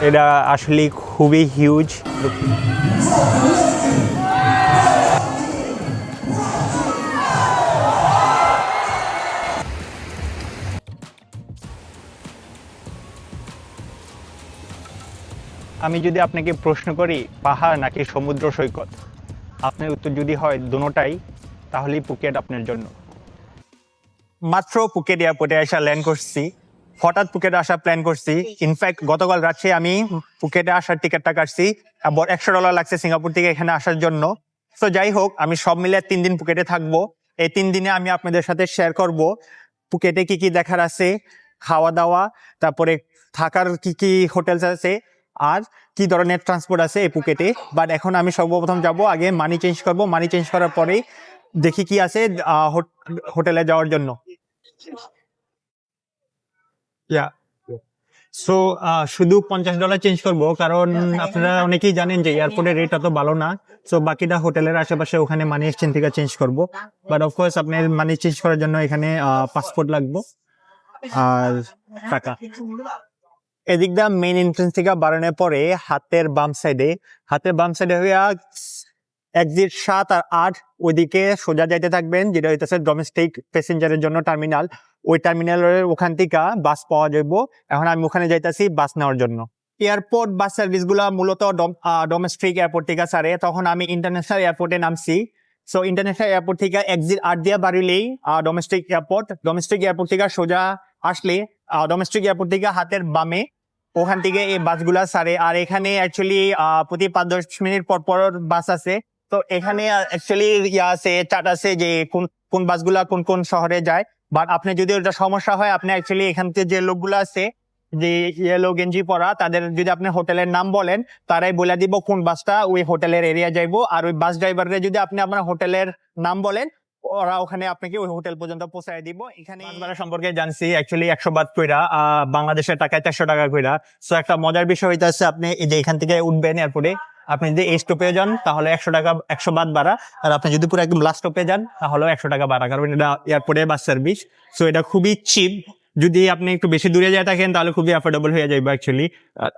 এটা আসলে খুবই হিউজ। আমি যদি আপনাকে প্রশ্ন করি পাহাড় নাকি সমুদ্র সৈকত, আপনার উত্তর যদি হয় দুটোটাই, তাহলেই পুকেট আপনার জন্য। মাত্র পুকেট এয়ারপোর্টে এসে ল্যান্ড করছি, হঠাৎ পুকেটে আসার প্ল্যান করছি। ইনফ্যাক্ট গতকাল রাত্রে আমি পুকেটে আসার টিকিটটা কাটছি, আবার $100 লাগছে সিঙ্গাপুর থেকে এখানে আসার জন্য। তো যাই হোক, আমি সব মিলে 3 দিন পুকেটে থাকবো। এই 3 দিনে আমি আপনাদের সাথে শেয়ার করব পুকেটে কি কি দেখার আছে, খাওয়া দাওয়া, তারপরে থাকার কি কি হোটেলস আছে, আর কি ধরনের ট্রান্সপোর্ট আছে এই পুকেটে। বাট এখন আমি সর্বপ্রথম যাব, আগে মানি চেঞ্জ করব, মানি চেঞ্জ করার পরেই দেখি কি আছে হোটেলে যাওয়ার জন্য। সো শুধু $50 চেঞ্জ করবো, কারণ আপনারা অনেকেই জানেন যে এয়ারপোর্টের রেট অত ভালো না। সো বাকিটা হোটেলের আশেপাশে ওখানে মানি এক্সচেঞ্জ থেকে চেঞ্জ করব। বাট অফকোর্স আপনার মানি চেঞ্জ করার জন্য এখানে পাসপোর্ট লাগবে আর টাকা। এদিক দিয়ে মেইন এন্ট্রেন্স থেকে বাড়ানোর পরে হাতের বাম সাইডে হইয়া এক্সিট 7 আর 8 ওইদিকে সোজা যাইতে থাকবেন, যেটা হইতেছে ডোমেস্টিক প্যাসেঞ্জারের জন্য টার্মিনাল। ওই টার্মিনালের ওখান থেকে বাস পাওয়া যাবো। এখন আমি ওখানে যাইতেছি বাস নেওয়ার জন্য। এয়ারপোর্ট বাস সার্ভিস গুলা মূলত ডোমেস্টিক এয়ারপোর্ট থেকে সারে, তখন আমি ইন্টারন্যাশনাল এয়ারপোর্টে নামছি। সো ইন্টারন্যাশনাল এয়ারপোর্ট থেকে এক্সিট 8 দিয়ে বাড়িলেই ডোমেস্টিক এয়ারপোর্ট থেকে সোজা আসলে ডোমেস্টিক এয়ারপোর্ট থেকে হাতের বামে ওখান থেকে এই বাসগুলা সারে। আর এখানে অ্যাকচুয়ালি প্রতি 5-10 মিনিট পর পর বাস আছে। তো এখানে অ্যাকচুয়ালি আছে, চার্ট আছে যে কোন বাসগুলা কোন কোন শহরে যায়। বাট আপনি যদি ওটা সমস্যা হয়, আপনি অ্যাকচুয়ালি এখান থেকে যে লোকগুলো আছে যে ইয়েলো গেঞ্জি পরা, তাদের যদি আপনি হোটেলের নাম বলেন, তারাই বলে দিব কোন বাসটা ওই হোটেলের এরিয়া যাইবো। আর ওই বাস ড্রাইভাররে যদি আপনি আপনার হোটেলের নাম বলেন, ওরা ওখানে আপনাকে ওই হোটেল পর্যন্ত পৌঁছায় দিব। এখানে বাস ভাড়া সম্পর্কে জানছি, অ্যাকচুয়ালি 100 বাত কইরা, বাংলাদেশের টাকায় 400 টাকা কইরা। সো একটা মজার বিষয় হইতেছে, আপনি এই যে এখান থেকে উঠবেন এয়ারপোর্টে, আপনি যদি এই স্টপে যান তাহলে 100 বাত ভাড়া, আর আপনি যদি পুরো একদম লাস্ট স্টপে যান তাহলে 100 টাকা ভাড়া, কারণ এটা এয়ারপোর্টে বাস সার্ভিস। সো এটা খুবই চিপ। যদি আপনি একটু বেশি দূরে যায় থাকেন তাহলে খুবই অ্যাফোর্ডেবল হয়ে যাবে অ্যাকচুয়ালি।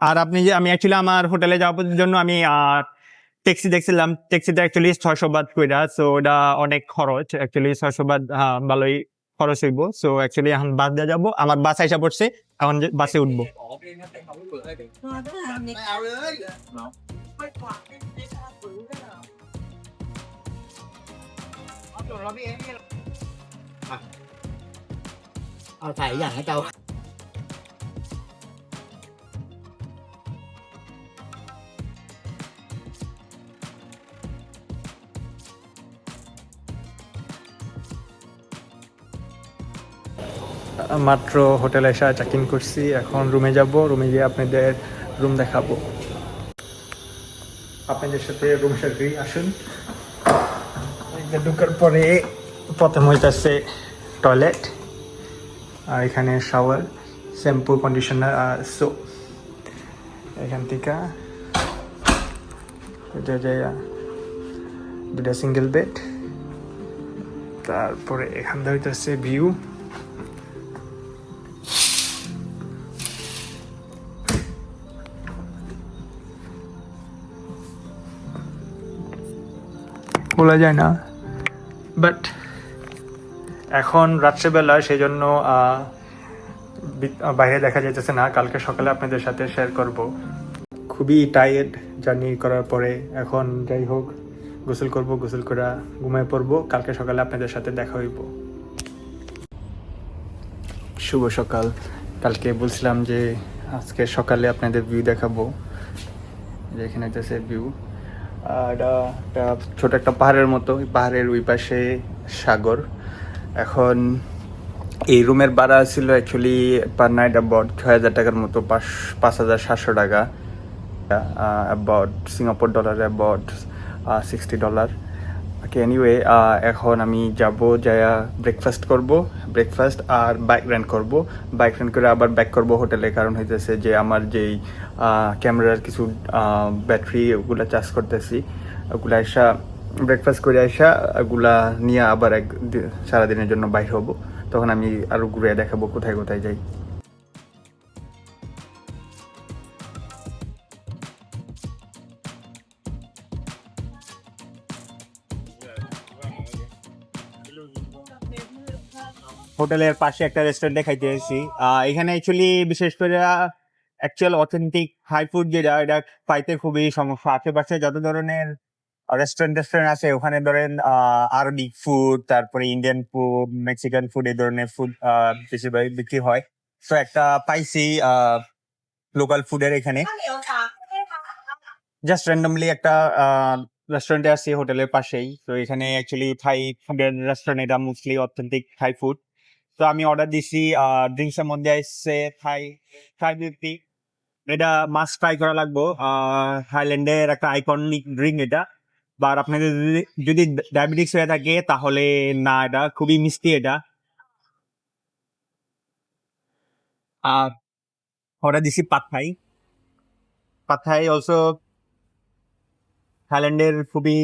আর আমি অ্যাকচুয়ালি আমার হোটেলে যাওয়ার জন্য আমি ট্যাক্সি দেখছিলাম, ট্যাক্সিটা অ্যাকচুয়ালি 600 বাত কইরা। সো ওটা অনেক খরচ অ্যাকচুয়ালি, 600 বাত ভালোই খরচ হইব। সো অ্যাকচুয়ালি এখন বাস দিয়ে যাবো, আমার বাস আইসা পড়ছে, এখন বাসে উঠবো। Thầy dành hả Châu? মাত্র হোটেলে এসে চেক ইন করছি, এখন রুমে যাব। রুমে গিয়ে আপনাদের রুম দেখাবো। আপনাদের সাথে রুম শেয়ার করি, আসুন। ঢোকার পরে প্রথম হইতেছে টয়লেট, আর এখানে শাওয়ার, শ্যাম্পু, কন্ডিশনার আর সোপ। এখান থেকে দুটা সিঙ্গেল বেড। তারপরে এখান থেকে হইতেছে ভিউ। বলা যায় না, বাট এখন রাত্রেবেলা, সেই জন্য বাইরে দেখা যাইতেছে না। কালকে সকালে আপনাদের সাথে শেয়ার করব। খুবই টায়ার্ড জার্নি করার পরে। এখন যাই হোক, গোসল করব, গোসল করে ঘুমায় পড়বো। কালকে সকালে আপনাদের সাথে দেখা হইব। শুভ সকাল। কালকে বলছিলাম যে আজকে সকালে আপনাদের ভিউ দেখাবো। এখানে হইতেছে ভিউ, এটা ছোট একটা পাহাড়ের মতো, পাহাড়ের ওই পাশে সাগর। এখন এই রুমের ভাড়া ছিল অ্যাকচুয়ালি পার নাইট অ্যাবাউট 6,000 টাকার মতো, 5,700 টাকা, about Singapore dollar about $60। Okay, anyway, এখন আমি যাব, যাইয়া ব্রেকফাস্ট করব, ব্রেকফাস্ট আর বাইক রেন্ট করব। বাইক রেন্ট করে আবার ব্যাক করব হোটেলে, কারণ হইতেছে যে আমার যেই ক্যামেরার কিছু ব্যাটারি ওগুলো চার্জ করতেছি, ওগুলো আসা ব্রেকফাস্ট করে আসা ওগুলা নিয়ে আবার সারাদিনের জন্য বাইর হব। তখন আমি আরও ঘুরে দেখাবো কোথায় কোথায় যাই। হোটেলের পাশে একটা রেস্টুরেন্টে খাইতে এসেছি। এখানে অ্যাকচুয়ালি বিশেষ করে অ্যাকচুয়াল অথেন্টিক হাই ফুড যেটা এটা পাইতে খুবই সমস্যা। আশেপাশে যত ধরনের রেস্টুরেন্ট আছে ওখানে ধরেন আরবিক ফুড, তারপরে ইন্ডিয়ান ফুড, মেক্সিকান ফুড, এই ধরনের ফুড বেশিরভাগ বিক্রি হয়। তো একটা পাইছি লোকাল ফুডের এখানে জাস্ট র্যান্ডমলি একটা রেস্টুরেন্টে আছি হোটেলের পাশেই। তো এখানে অ্যাকচুয়ালি থাই ফুডের রেস্টুরেন্ট, এটা মোস্টলি অথেন্টিক থাই ফুড। তো আমি অর্ডার দিছি, ড্রিঙ্কস এর মধ্যে আসছে থাই থাই বিউটি। এটা মাস্ট ট্রাই করা লাগবো। থাইল্যান্ডের একটা আইকনিক ড্রিঙ্ক এটা। বাট আপনাদের যদি যদি ডায়াবেটিস হয়ে থাকে তাহলে না, এটা খুবই মিষ্টি এটা। আর অর্ডার দিছি পাত থাই। পাত থাই অলসো থাইল্যান্ডের খুবই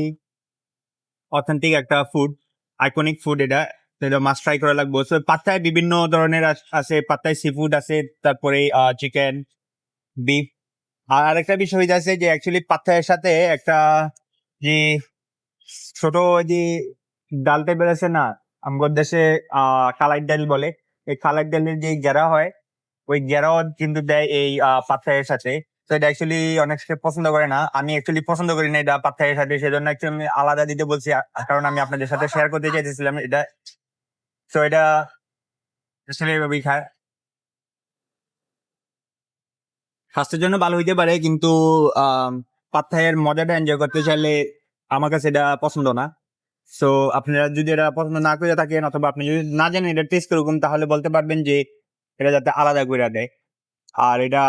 অথেন্টিক একটা ফুড, আইকনিক ফুড এটা। তো এটা মাস্ট ট্রাই করা লাগবে। সো পাত থাই বিভিন্ন ধরনের আছে, পাত থাই সি ফুড আছে, তারপরে চিকেন, বিফ। আর আরেকটা বিষয় হয়ে যাচ্ছে যে অ্যাকচুয়ালি পাত থাইয়ের সাথে একটা যে ছোট যে ডাল টাইপের আছে না, আমাদের দেশে কালাই ডাল বলে। এই কালাই ডালের যে গেরা হয়, ওই গেরাও কিন্তু দেয় এই পাত থাইয়ের সাথে। তো এটা অ্যাকচুয়ালি অনেকে পছন্দ করে না, আমি অ্যাকচুয়ালি পছন্দ করি না এটা পাত থাইয়ের সাথে, সেজন্য অ্যাকচুয়ালি আমি আলাদা দিতে বলছি। কারণ আমি আপনাদের সাথে শেয়ার করতে চাইতেছিলাম এটা। তো এটা আসলে এভাবেই খায়, স্বাস্থ্যের জন্য ভালো হইতে পারে, কিন্তু পাত থাইয়ের মজাটা এনজয় করতে চাইলে আমার কাছে এটা পছন্দ না। সো আপনারা যদি এটা পছন্দ না করে থাকেন, অথবা আপনি যদি না জানেন এটা টেস্ট করুন, তাহলে বলতে পারবেন যে এটা যাতে আলাদা করে দেয়। আর এটা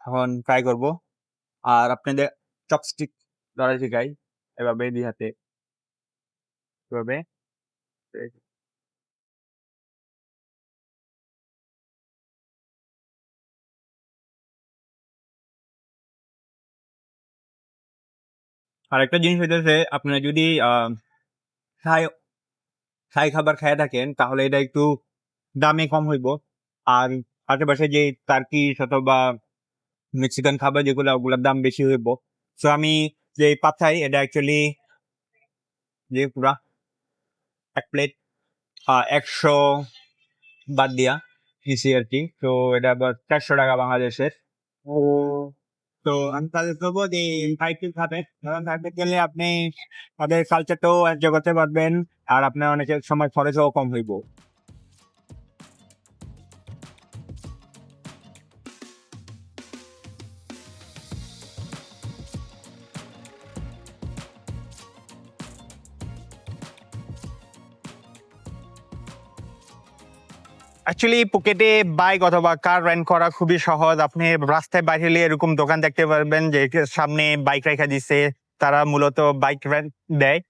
এখন ট্রাই করব। আর আপনাদের চপস্টিক ধরা শিখাই, এভাবে দুই হাতে, এভাবে। আর একটা জিনিস হইতেছে, আপনারা যদি থাই থাই খাবার খেয়ে থাকেন তাহলে এটা একটু দামে কম হইব। আর আশেপাশে যে টার্কিশ অথবা মেক্সিকান খাবার যেগুলো, ওগুলোর দাম বেশি হইব। সো আমি যে পাত থাই এটা অ্যাকচুয়ালি যে পুরা এক প্লেট 100 বাদ দিয়া নিছি আর কি। তো এটা আবার 400 টাকা বাংলাদেশের। ও, তো আমি তাদের বলবো যে থাইকে খাবেন, কারণ থাইতে গেলে আপনি তাদের কালচারটাও এনজয় করতে পারবেন। আর আপনার অনেক সময় খরচও কম হইব। অ্যাকচুয়ালি পুকেটে বাইক অথবা কার রেন্ট করা খুবই সহজ। আপনি রাস্তায় বাইরে হলে এরকম দোকান দেখতে পারবেন যে সামনে বাইক রেখে দিচ্ছে, তারা মূলত বাইক রেন্ট দেয়।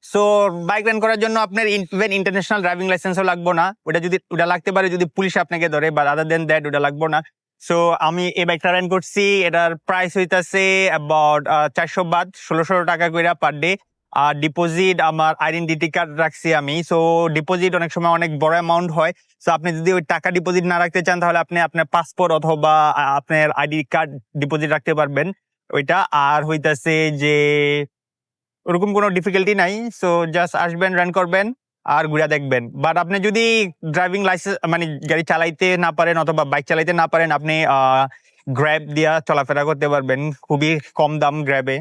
সো বাইক রেন্ট করার জন্য আপনার ইভেন ইন্টারন্যাশনাল ড্রাইভিং লাইসেন্সও লাগবে না। ওটা যদি ওটা লাগতে পারে যদি পুলিশ আপনাকে ধরে, বা আদার দেন দ্যাট ওটা লাগবে না। সো আমি এই বাইকটা রেন্ট করছি, এটার প্রাইস হইতাছে অ্যাবাউট 400 বাদ, 1600 টাকা করে পার ডে। আর ডিপোজিট আমার আইডেন্টিটি কার্ড রাখছি আমি। সো ডিপোজিট অনেক সময় অনেক বড় অ্যামাউন্ট হয়। সো আপনি যদি ওই টাকা ডিপোজিট না রাখতে চান, তাহলে আপনি আপনার পাসপোর্ট অথবা আপনার আইডি কার্ড ডিপোজিট রাখতে পারবেন ওইটা। আর হইতাছে যে ওরকম কোনো ডিফিকাল্টি নাই। সো জাস্ট আসবেন, রান করবেন আর ঘুরে দেখবেন। বাট আপনি যদি ড্রাইভিং লাইসেন্স মানে গাড়ি চালাইতে না পারেন অথবা বাইক চালাইতে না পারেন, আপনি গ্র্যাব দিয়া চলাফেরা করতে পারবেন, খুবই কম দাম গ্র্যাবে।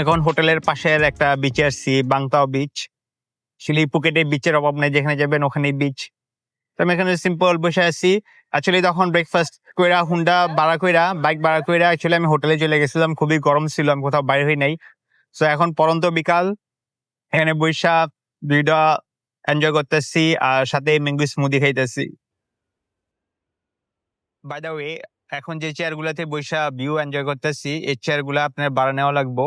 এখন হোটেলের পাশের একটা বিচে আসছি, বাংতাও বিচ। অ্যাকচুয়ালি পুকেটে বিচের অভাব নেই, যেখানে যাবেন ওখানেই বিচ। তো আমি এখানে সিম্পল বসে আছি। অ্যাকচুয়ালি তখন ব্রেকফাস্ট কইরা হুন্ডা ভাড়া কইরা, বাইক ভাড়া কইরা অ্যাকচুয়ালি আমি হোটেলে চলে গেছিলাম। খুবই গরম ছিল, আমি কোথাও বাইরে হই নাই। সো এখন পরন্ত বিকাল, এখানে বৈশা দুইটা এনজয় করতেছি আর সাথে ম্যাঙ্গো স্মুদি খাইতেছি। বাই দা ওয়ে, এখন যে চেয়ার গুলাতে বৈশা ভিউ এনজয় করতেছি, এই চেয়ার গুলা আপনার ভাড়া নেওয়া লাগবো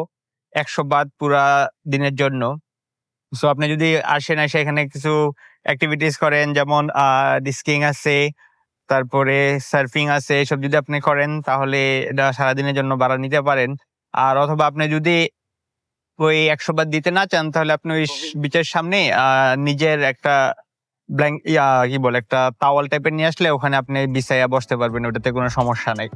100 বাদ পুরা দিনের জন্য। সো আপনি যদি আসেন, এসে এখানে কিছু অ্যাক্টিভিটিস করেন, যেমন ডিস্কিং আছে, তারপরে সার্ফিং আছে, এসব যদি আপনি করেন তাহলে এটা সারাদিনের জন্য ভাড়া নিতে পারেন। আর অথবা আপনি যদি ওই 100 বাট দিতে না চান তাহলে আপনি ওই বিচের সামনে নিজের একটা কি বলে একটা টাওয়াল টাইপের নিয়ে আসলে ওখানে আপনি বিছাইয়া বসতে পারবেন, ওটাতে কোনো সমস্যা নাই।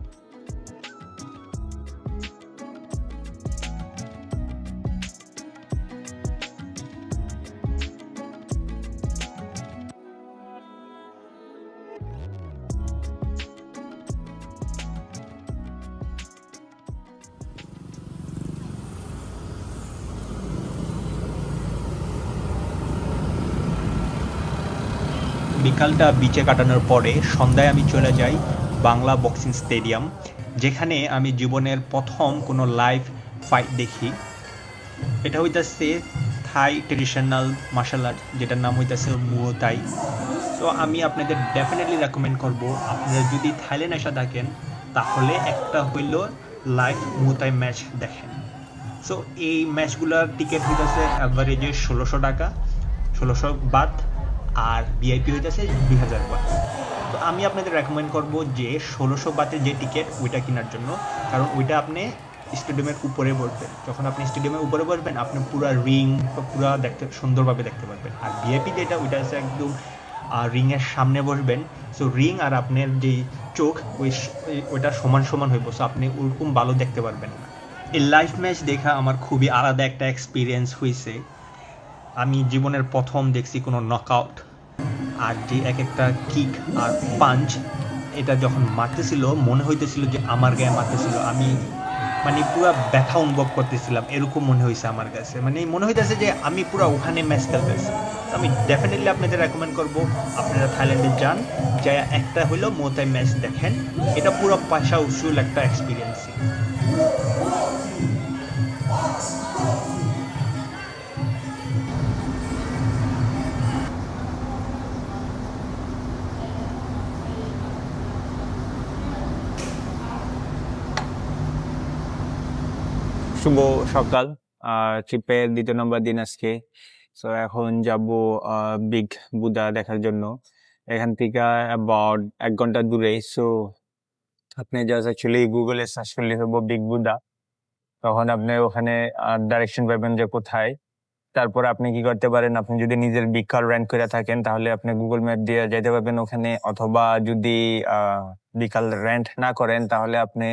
বিকালটা বিচে কাটানোর পরে সন্ধ্যায় আমি চলে যাই বাংলা বক্সিং স্টেডিয়াম, যেখানে আমি জীবনের প্রথম কোনো লাইভ ফাইট দেখি। এটা হইতাছে থাই ট্রেডিশনাল মার্শাল আর্ট, যেটার নাম হইতাছে মুও থাই। তো আমি আপনাদের ডেফিনেটলি রেকমেন্ড করব, আপনারা যদি থাইল্যান্ড এসে থাকেন তাহলে একটা হইল লাইভ মুও থাই ম্যাচ দেখেন। সো এই ম্যাচগুলোর টিকিট হইতেছে অ্যাভারেজে 1600 টাকা, 1600 বাত, আর ভিআইপি হইতেছে 2000 বাত। তো আমি আপনাদের রেকমেন্ড করব যে 1600 বাতের যে টিকিট ওইটা কেনার জন্য, কারণ ওইটা আপনি স্টেডিয়ামের উপরে বসবেন। যখন আপনি স্টেডিয়ামের উপরে বসবেন আপনি পুরো রিং পুরো দেখতে সুন্দরভাবে দেখতে পারবেন। আর ভিআইপি যেটা ওইটা হচ্ছে একদম রিংয়ের সামনে বসবেন। সো রিং আর আপনার যে চোখ ওইটা সমান সমান হইব, সো আপনি ওরকম ভালো দেখতে পারবেন না। এই লাইভ ম্যাচ দেখা আমার খুবই আলাদা একটা এক্সপিরিয়েন্স হয়েছে। আমি জীবনের প্রথম দেখছি কোনো নকআউট, আর যে এক একটা কিক আর পাঞ্চ এটা যখন মারতেছিল মনে হইতেছিল যে আমার গায়ে মারতেছিল। আমি মানে পুরো ব্যথা অনুভব করতেছিলাম, এরকম মনে হয়েছে আমার কাছে। মানে মনে হইতেছে যে আমি পুরো ওখানে ম্যাচ খেলতেছি। আমি ডেফিনেটলি আপনাদের রেকমেন্ড করব আপনারা থাইল্যান্ডে যান, যা একটা হইলো মুও থাই ম্যাচ দেখেন। এটা পুরো পয়সা উসুল একটা এক্সপিরিয়েন্স। শুভ সকাল, ট্রিপের 2 নম্বর দিন আজকে। সো এখন যাব বিগ বুদা দেখার জন্য। এখান থেকে অ্যাবাউট 1 ঘন্টা দূরে। সো আপনি জাস্ট অ্যাকচুয়ালি গুগলে সার্চ করলে হবো বিগ বুদা, তখন আপনি ওখানে ডাইরেকশন পাবেন যে কোথায়। তারপর আপনি কি করতে পারেন, আপনি যদি নিজের বিগ কার রেন্ট করে থাকেন তাহলে আপনি গুগল ম্যাপ দিয়ে যেতে পারবেন ওখানে, অথবা যদি বিকাল রেন্ট না করেন তাহলে আপনি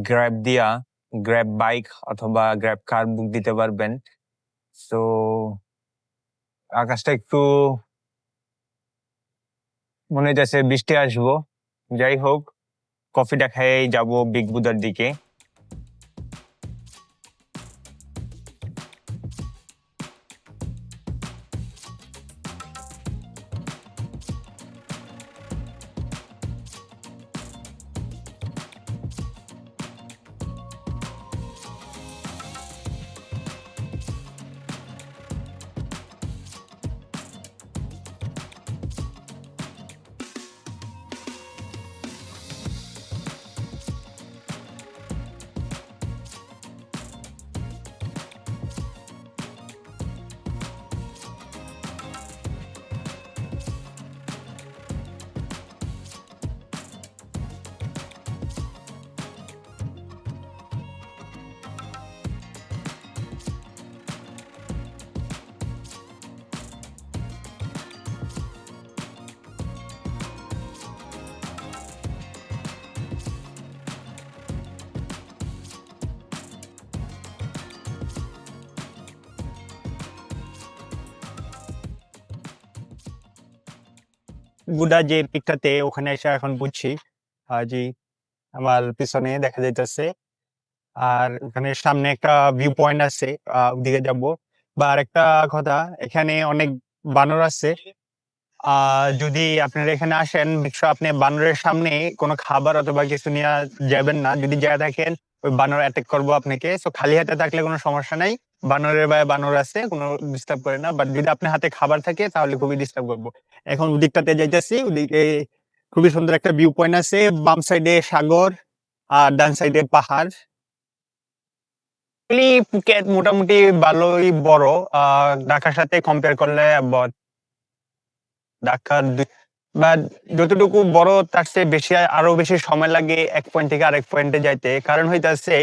গ্র্যাব দিয়া গ্র্যাব বাইক অথবা গ্র্যাব কার বুক দিতে পারবেন। তো আকাশটা একটু মনে হইতেছে বৃষ্টি আসবো। যাই হোক, কফিটা খেয়েই যাবো বিগ বুদার দিকে। বুদা যে পিকটাতে ওখানে এসে এখন বুঝছি, জি আমার পিছনে দেখা যাইতেছে। আর ওখানে সামনে একটা ভিউ পয়েন্ট আছে, ওদিকে যাব। বা আরেকটা কথা, এখানে অনেক বানর আছে। যদি আপনারা এখানে আসেন, make sure আপনি বানরের সামনে কোনো খাবার অথবা কিছু নিয়ে যাবেন না। যদি যায় থাকেন ওই বানর অ্যাটাক করবো আপনাকে। সো খালি হাতে থাকলে কোনো সমস্যা নাই, বানরের বা বানর আছে, কোনো ডিস্টার্ব করে না। বাট যদি আপনার হাতে খাবার থাকে তাহলে খুবই ডিস্টার্ব করবো। এখন ওদিকটাতে যাইতেছি, ওদিকে খুবই সুন্দর একটা ভিউ পয়েন্ট আছে। বাম সাইডে সাগর আর ডান সাইডে পাহাড়। ফুকেট মোটামুটি ভালোই বড়, ঢাকার সাথে কম্পেয়ার করলে ঢাকার বাট যতটুকু বড় তার চেয়ে বেশি আরো বেশি সময় লাগে এক পয়েন্ট থেকে আরেক পয়েন্টে যাইতে। কারণ হইতাছে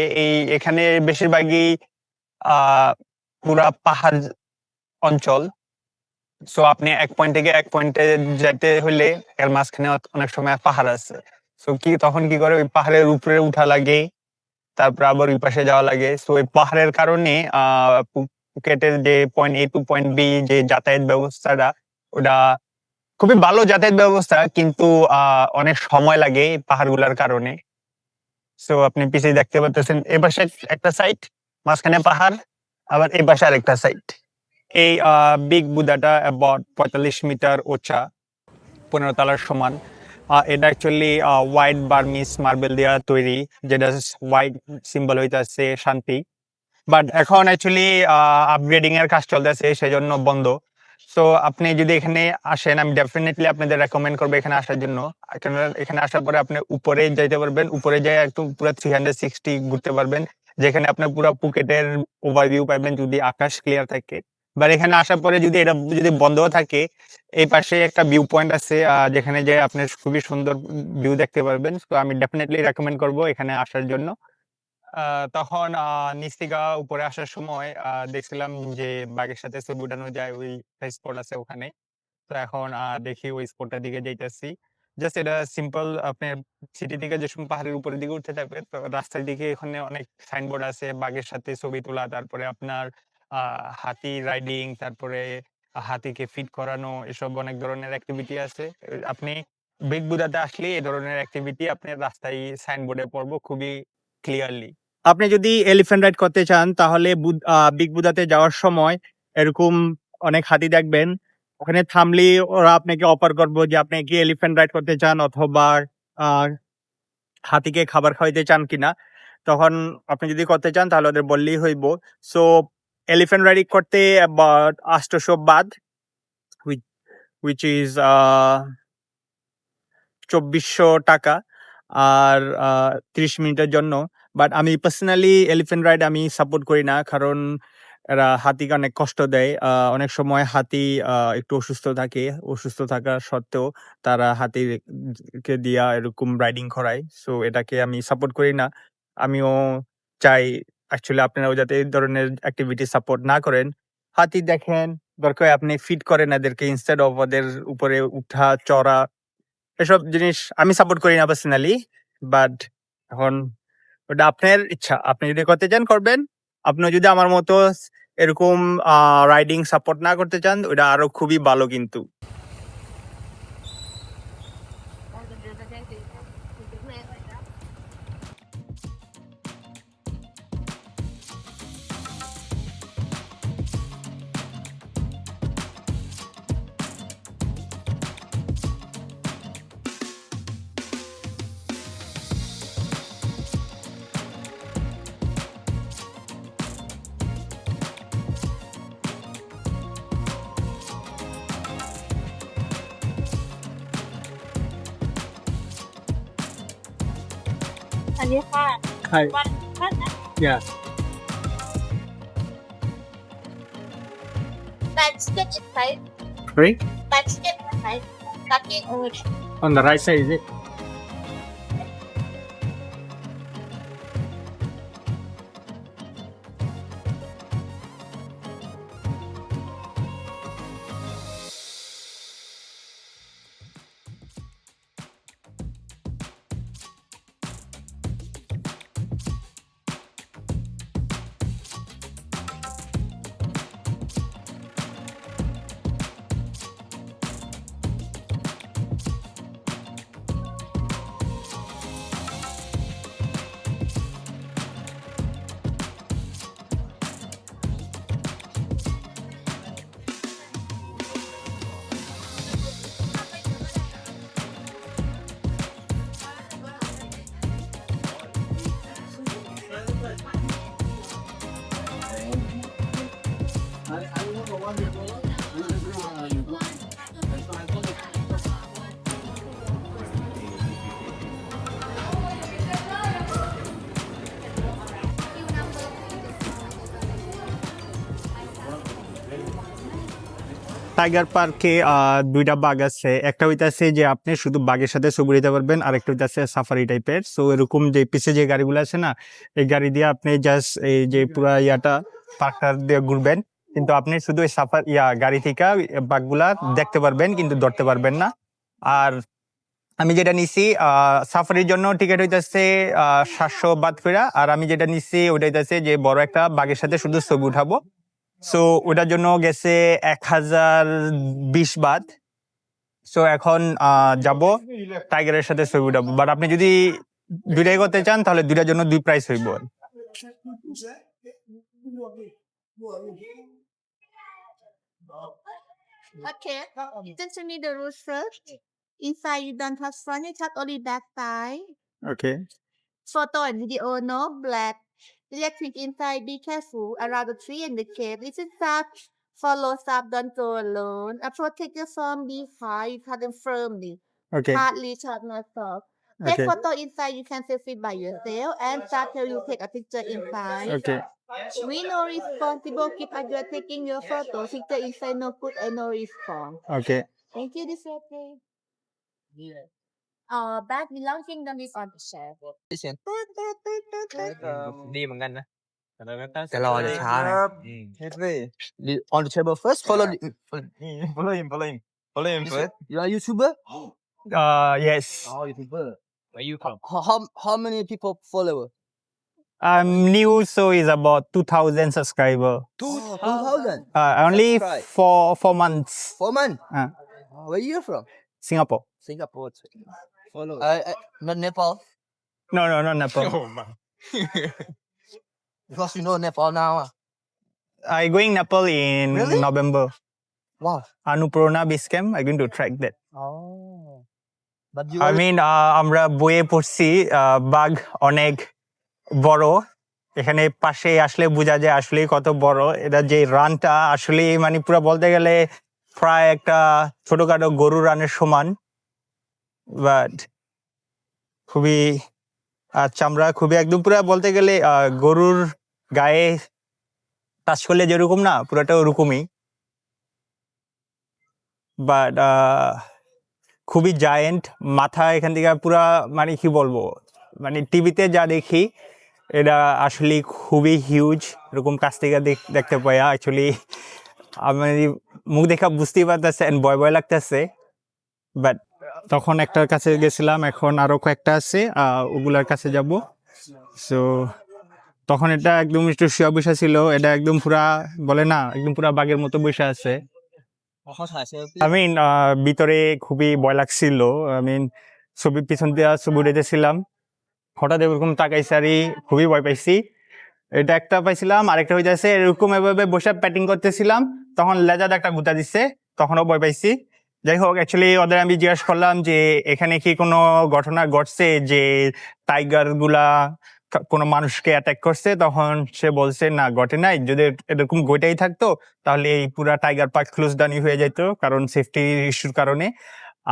এখানে বেশিরভাগই পুরা পাহাড় অঞ্চল। সো আপনি এক পয়েন্ট থেকে এক পয়েন্টে যেতে হইলে এর মাঝখানে অনেক সময় পাহাড় আছে। সো তখন কি করে ওই পাহাড়ের উপরে উঠা লাগে, তারপর আবার ওই পাশে যাওয়া লাগে। সো ওই পাহাড়ের কারণে ফুকেটের যে point A to point B যে যাতায়াত ব্যবস্থাটা ওটা খুবই ভালো যাতায়াত ব্যবস্থা, কিন্তু অনেক সময় লাগে এই পাহাড়গুলার কারণে। সো আপনি পিছিয়ে দেখতে পাচ্ছেন এপাশে একটা সাইড, মাঝখানে পাহাড়, আবার এই পাশে আরেকটা সাইড। এই বিগ বুদাটা অ্যাবাউট ৪৫ মিটার উঁচা, ১৫ তলার সমান। এটা অ্যাকচুয়ালি হোয়াইট বার্মিজ মার্বেল দিয়া তৈরি, যেটা হোয়াইট সিম্বল হইতাছে শান্তি। বাট এখন অ্যাকচুয়ালি আপগ্রেডিং এর কাজ চলতেছে, সেজন্য বন্ধ। সো আপনি যদি এখানে আসেন, আমি ডেফিনেটলি আপনাদের রেকমেন্ড করবো এখানে আসার জন্য। এখানে আসার পরে আপনি উপরে যাইতে পারবেন, উপরে যেয়ে একটু পুরো 360 ঘুরতে পারবেন, যেখানে আপনার পুরো পুকেটের ওভারভিউ পাবেন যদি আকাশ ক্লিয়ার থাকে। বাট এখানে আসার পরে যদি এটা যদি বন্ধ থাকে, এই পাশে একটা ভিউ পয়েন্ট আছে যেখানে যে আপনি খুবই সুন্দর ভিউ দেখতে পারবেন। তো আমি ডেফিনেটলি রেকমেন্ড করবো এখানে আসার জন্য। তখন নিচ থেকে উপরে আসার সময় দেখছিলাম যে বাঘের সাথে ছবি উঠানো যায়, ওই স্পট আছে ওখানে। তো এখন দেখি ওই স্পটটার দিকে যাইতেছি। জাস্ট এটা সিম্পল, আপনার সিটি থেকে যে সময় পাহাড়ের উপরের দিকে উঠতে থাকবে, তো রাস্তার দিকে এখানে অনেক সাইনবোর্ড আছে বাঘের সাথে ছবি তোলা, তারপরে আপনার হাতি রাইডিং, তারপরে হাতিকে ফিট করানো, এসব অনেক ধরনের অ্যাক্টিভিটি আছে। আপনি বিগ বুদাতে আসলে এই ধরনের অ্যাক্টিভিটি আপনার রাস্তায় সাইনবোর্ডে পড়বো খুবই ক্লিয়ারলি। আপনি যদি এলিফ্যান্ট রাইড করতে চান তাহলে বিগ বুদাতে যাওয়ার সময় এরকম অনেক হাতি দেখবেন। ওখানে থামলে ওরা আপনাকে অফার করবো যে আপনি কি এলিফ্যান্ট রাইড করতে চান অথবা হাতিকে খাবার খাওয়াইতে চান কিনা। তখন আপনি যদি করতে চান তাহলে ওদের বললেই হইব। সো এলিফ্যান্ট রাইডিং করতে অ্যাবাউট ৮০০ বাদ, which is ২৪০০ টাকা, আর ৩০ মিনিটের জন্য। বাট আমি পার্সোনালি এলিফ্যান্ট রাইড আমি সাপোর্ট করি না, কারণ এরা হাতিকে অনেক কষ্ট দেয়। অনেক সময় হাতি একটু অসুস্থ থাকে, অসুস্থ থাকা সত্ত্বেও তারা হাতিকে দিয়া এরকম রাইডিং করায়। সো এটাকে আমি সাপোর্ট করি না। আমিও চাই অ্যাকচুয়ালি আপনারাও যাতে এই ধরনের অ্যাক্টিভিটি সাপোর্ট না করেন। হাতি দেখেন, দরকার হয় আপনি ফিট করেন এদেরকে, ইনস্টেড অফ ওদের উপরে উঠা চড়া, এসব জিনিস আমি সাপোর্ট করি না পার্সোনালি। বাট এখন ওটা আপনার ইচ্ছা, আপনি যদি করতে চান করবেন। আপনি যদি আমার মতো এরকম রাইডিং সাপোর্ট না করতে চান, ওটা আরো খুবই ভালো কিন্তু। Hi. Yeah. Let's get inside. Sorry? Let's get inside. Talking English. On the right side, is it? Tiger পার্কে দুইটা বাঘ আছে, একটা হইতাছে যে আপনি শুধু বাঘের সাথে ছবি দিতে পারবেন, আর একটা হইতাছে সাফারি টাইপের। সো এরকম যে পিছে যে গাড়িগুলো আছে না, এই গাড়ি দিয়ে আপনি জাস্ট এই যে পুরা ইয়াটা পার্কটা দিয়ে ঘুরবেন, কিন্তু আপনি শুধু ওই গাড়ি থেকে বাঘগুলা দেখতে পারবেন কিন্তু ধরতে পারবেন না। আর আমি যেটা নিছি সাফারির জন্য টিকিট হইতাছে 700 বাদ ফেরা, আর আমি যেটা নিছি ওইটা হইতাছে যে বড় একটা বাঘের সাথে শুধু ছবি উঠাবো। সো ওটার জন্য গেছে 1020 বাদ। সো এখন যাব টাইগারের সাথে ছবি উঠাবো। বাট আপনি যদি দুইটাই করতে চান তাহলে দুইটার জন্য দুই প্রাইস হইব। Okay. Since you need the rules first. Inside you don't have front, you have only back side. Okay Photo and video, no black. Electric inside, be careful around the tree and the cave. Listen stop, follow stop, don't go alone. Protect your phone behind, cut them firmly. Okay Hardly shot, not soft. Take Okay. photo inside, you can selfie by yourself and start till you take a picture inside. Okay We no responsible keep as you're taking your photo. Picture inside, no put and no response. Okay Thank you, this okay. Bag belonging them is on the shelf. ดีเหมือนกันนะแต่เราอาจจะช้านะ on the table first follow follow him first you are YouTuber yes oh YouTuber where you from how many people follow I'm new, so it's about 2,000 subscriber. 2,000 Only Subscribe. four months. 4 months Uh, where you from Singapore. Singapore follow not Nepal No, not Nepal. because you know Nepal now I going Nepal in Really? November. wow Annapurna Base Camp. I'm going to track that. oh but you I mean, আমরা বইয়ে পড়ছি বাঘ অনেক বড়, এখানে পাশে আসলে বোঝা যায় আসলে কত বড়। এটা যে রানটা আসলে মানে পুরো বলতে গেলে প্রায় একটা ছোটখাটো গরু রানের সমান, বাট খুবই চামড়া খুবই একদম পুরো বলতে গেলে গরুর গায়ে টাচ করলে যেরকম না পুরোটা ওরকমই, বাট খুবই জায়েন্ট। মাথা এখান থেকে পুরা মানে কি বলবো, মানে টিভিতে যা দেখি এটা আসলে খুবই হিউজ। এরকম কাছ থেকে দেখতে পাই অ্যাকচুয়ালি আমি মুখ দেখা বুঝতেই পারতেছে এন্ড ভয় লাগতেছে। বাট তখন একটার কাছে গেছিলাম, এখন আরো কয়েকটা আছে, ওগুলার কাছে যাব। সো তখন এটা একদম একটু শুয়া বসা ছিল, এটা একদম পুরা বলে না একদম পুরা বাঘের মতো বসে আছে। ভিতরে খুবই ভয় লাগছিল। ছবির পিছন দিয়ে ছবি উঠেছিলাম, হঠাৎ এরকম তাকাইসারি খুবই ভয় পাইছি। এটা একটা পাইছিলাম, আরেকটা হয়ে যাচ্ছে এরকম এভাবে বসে প্যাটিং করতেছিলাম, তখন লেজার একটা গুতা দিচ্ছে, তখনও ভয় পাইছি। যাই হোক, অ্যাকচুয়ালি ওদের আমি জিজ্ঞাসা করলাম যে এখানে কি কোনো ঘটনা ঘটছে যে টাইগার গুলা কোনো মানুষকে অ্যাটাক করছে, তখন সে বলছে না ঘটে নাই। যদি এরকম ঘটেই থাকতো তাহলে এই পুরা টাইগার পার্ক ক্লোজ ডাউন হয়ে যেত, কারণ সেফটি ইস্যুর কারণে।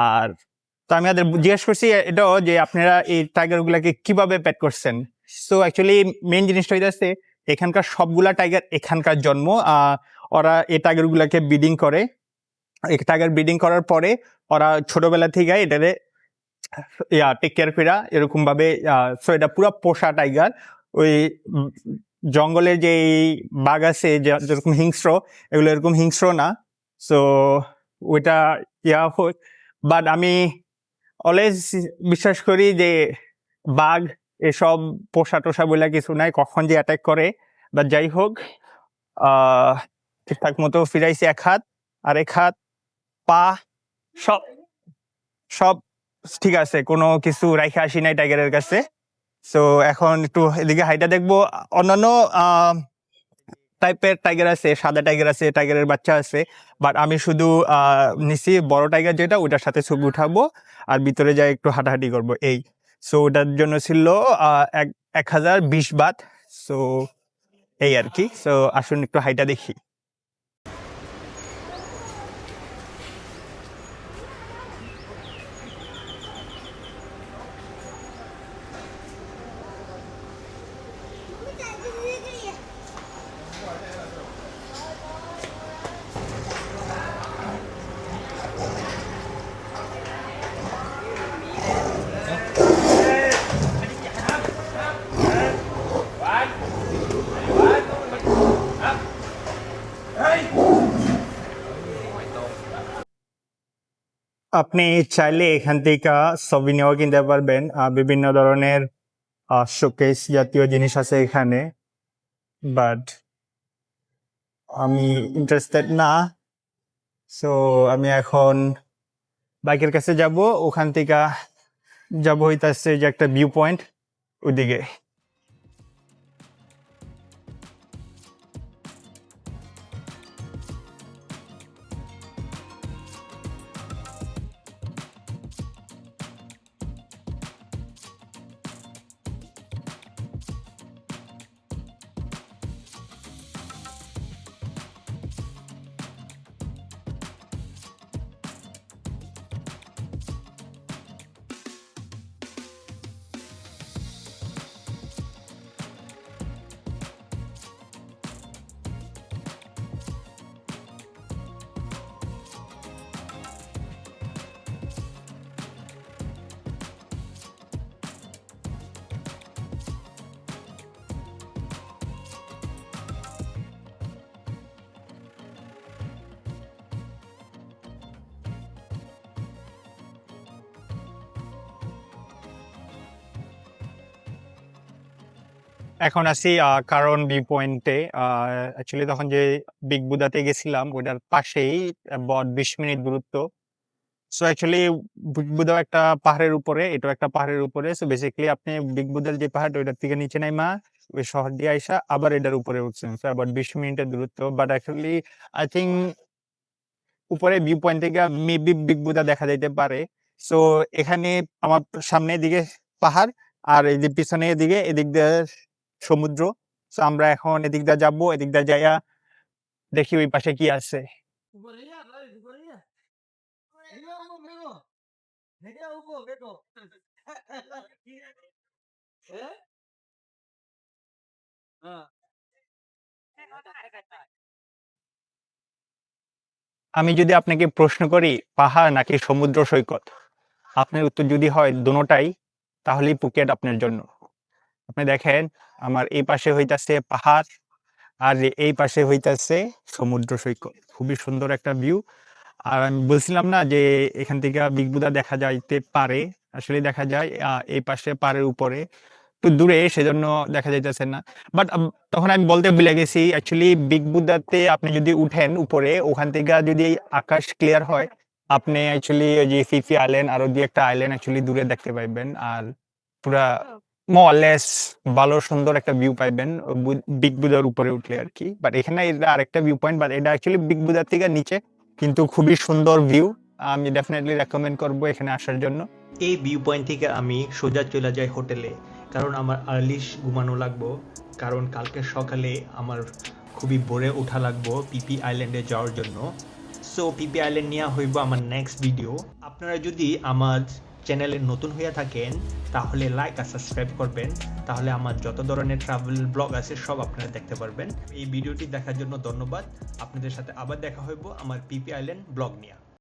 আর তো আমি ওদের জিজ্ঞেস করছি এটাও যে আপনারা এই টাইগার গুলাকে কিভাবে প্যাট করছেন। সো অ্যাকচুয়ালি মেইন জিনিসটা হইতেছে এখানকার সবগুলা টাইগার এখানকার জন্ম, ওরা এই টাইগার গুলাকে ব্রিডিং করে। এই টাইগার ব্রিডিং করার পরে ওরা ছোটবেলা থেকে এটারে টেক কেয়ার করা এরকম ভাবে। সো এটা পুরো পোষা টাইগার। ওই জঙ্গলের যে বাঘ আছে যেরকম হিংস্র, এগুলো এরকম হিংস্র না। সো ওইটা হোক, বাট আমি অলওয়েজ বিশ্বাস করি যে বাঘ এসব পোষা টোষা বলে কিছু নাই, কখন যে অ্যাটাক করে। বা যাই হোক, ঠিকঠাক মতো ফিরাইছি এক হাত, আর এক হাত পা সব ঠিক আছে, কোনো কিছু রাইখে আসি নাই টাইগারের কাছে। সো এখন একটু এদিকে হাইটা দেখবো। অন্যান্য টাইপের টাইগার আছে, সাদা টাইগার আছে, টাইগারের বাচ্চা আছে, বাট আমি শুধু নিছি বড় টাইগার যেটা, ওটার সাথে ছবি উঠাবো আর ভিতরে যাই একটু হাঁটাহাঁটি করবো এই। সো ওটার জন্য ছিল 1020 বাত। সো এই আর কি। সো আসুন একটু হাইটা দেখি। আপনি চাইলে এখান থেকে সভিনিও কিনতে পারবেন, বিভিন্ন ধরনের শোকেস জাতীয় জিনিস আছে এখানে, বাট আমি ইন্টারেস্টেড না। সো আমি এখন বাইকের কাছে যাব, ওখান থেকে যাব হইতাছে যে একটা ভিউ পয়েন্ট ওইদিকে। এখন আছি কারণ ভিউ পয়েন্টে। অ্যাকচুয়ালি তখন যে বিগ বুদাতে গেছিলাম ওটার পাশেই, 20 মিনিট দূরত্ব। সো অ্যাকচুয়ালি বিগ বুদা একটা পাহাড়ের উপরে, এটাও একটা পাহাড়ের উপরে। সো বেসিক্যালি আপনি বিগ বুদার যে পাহাড় ওইটার থেকে নিচে নাইমা ওই শহর দিয়ে আইসা আবার এটার উপরে উঠছেন। সো আবার 20 মিনিটের দূরত্ব, বাট অ্যাকচুয়ালি আই থিঙ্ক উপরে ভিউ পয়েন্ট থেকে মেবি বিগ বুদা দেখা যাইতে পারে। সো এখানে আমার সামনের দিকে পাহাড়, আর এই যে পিছনের দিকে এদিক দিয়ে সমুদ্র। সো আমরা এখন এদিক দিয়ে যাবো, এদিক দিয়ে যাইয়া দেখি ওই পাশে কি আছে। আমি যদি আপনাকে প্রশ্ন করি পাহাড় নাকি সমুদ্র সৈকত, আপনার উত্তর যদি হয় দোনোটাই, তাহলেই পুকেট আপনার জন্য। আপনি দেখেন আমার এই পাশে হইতাছে পাহাড়, আর এই পাশে হইতাছে সমুদ্র সৈকত। খুবই সুন্দর একটা ভিউ। আর আমি বলছিলাম না যে এখান থেকে বিগ বুদা দেখা যাইতে পারে, আসলে দেখা যায় এই পাশে পাহাড়ের উপরে একটু দূরে, সেজন্য দেখা যাইতেছে না। বাট তখন আমি বলতে ভুলে গেছি, অ্যাকচুয়ালি বিগ বুদাতে আপনি যদি উঠেন উপরে, ওখান থেকে যদি আকাশ ক্লিয়ার হয়, আপনি অ্যাকচুয়ালি ওই যে ফিফি আইল্যান্ড আরো দুই একটা আইল্যান্ড অ্যাকচুয়ালি দূরে দেখতে পাইবেন, আর পুরা মলেস ভালো সুন্দর একটা ভিউ পাইবেন বিগ বুদার উপরে উঠলে আর কি। বাট এখানে এটা আরেকটা ভিউ পয়েন্ট, বাট এটা অ্যাকচুয়ালি বিগ বুদার থেকে নিচে, কিন্তু খুবই সুন্দর ভিউ। আমি ডেফিনেটলি রেকমেন্ড করবো এখানে আসার জন্য। এই ভিউ পয়েন্ট থেকে আমি সোজা চলে যাই হোটেলে, কারণ আমার আর্লি ঘুমানো লাগবো, কারণ কালকে সকালে আমার খুবই ভোরে ওঠা লাগবো পিপি আইল্যান্ডে যাওয়ার জন্য। সো পিপি আইল্যান্ড নিয়ে হইব আমার নেক্সট ভিডিও। আপনারা যদি আমার চ্যানেলে নতুন হয়ে থাকেন তাহলে লাইক আর সাবস্ক্রাইব করবেন, তাহলে আমার যত ধরনের ট্রাভেল ব্লগ আছে সব আপনারা দেখতে পারবেন। এই ভিডিওটি দেখার জন্য ধন্যবাদ। আপনাদের সাথে আবার দেখা হইব আমার পিপি আইল্যান্ড ব্লগ নিয়ে।